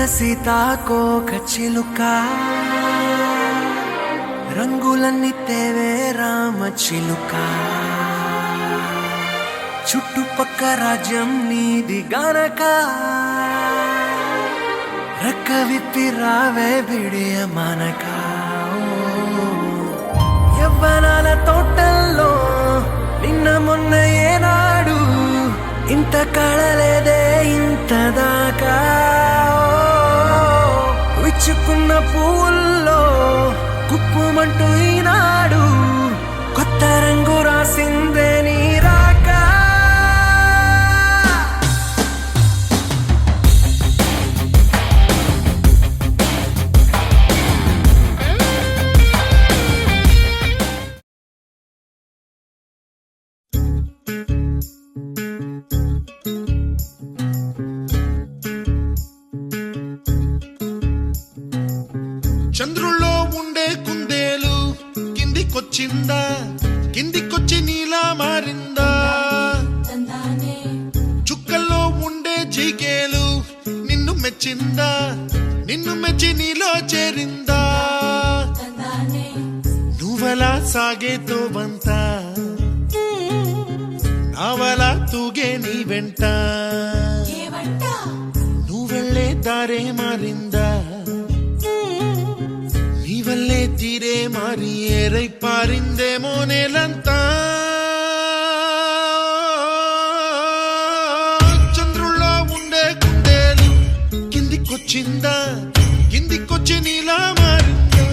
సీతాకోక చిలుక రంగులన్నీ తేవే రామ చిలుక చుట్టుపక్క రాజ్యం నీది గనక రెక్క విప్పి రావే బిడియ మనక యవ్వనాల తోటల్లో నిన్న మొన్న ఏనాడు ఇంత కళలేదే ఇంత దాకా విచ్చుకున్న పూల్లో కుప్పుమంటూ ఈనాడు కొత్త రంగు రాసిందే నీ రాక చంద్రుల్లో ఉండే కుందేలు కిందికొచ్చిందా, కిందికొచ్చి నీలా మారిందా? చుక్కల్లో ఉండే జీకేలు నిన్ను మెచ్చిందా, నిన్ను మెచ్చి నీలో చేరిందా? నువ్వలా సాగేతో బంత నావలా తూగే నీ వెంట నువ్వెళ్ళే దారే మారిందా? నీవల్లే తీరే మారి ఏరై పారిందేమో నేలంతా. చంద్రుల్లో ఉండే కుందేలు కిందికొచ్చిందా, కిందికొచ్చి నీలా మారిందా?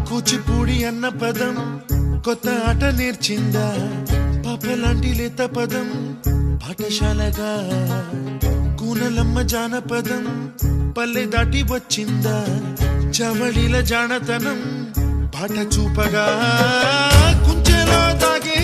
కూచిపూడి అన్న పదం కొత్త ఆట నేర్చిందా? పాపలాంటి లేత పదం పాఠశాలగా కూనలమ్మ జానపదం పల్లె దాటి వచ్చిందా? చవళిల జానతనం పాట చూపగా కుంచెలో దాగే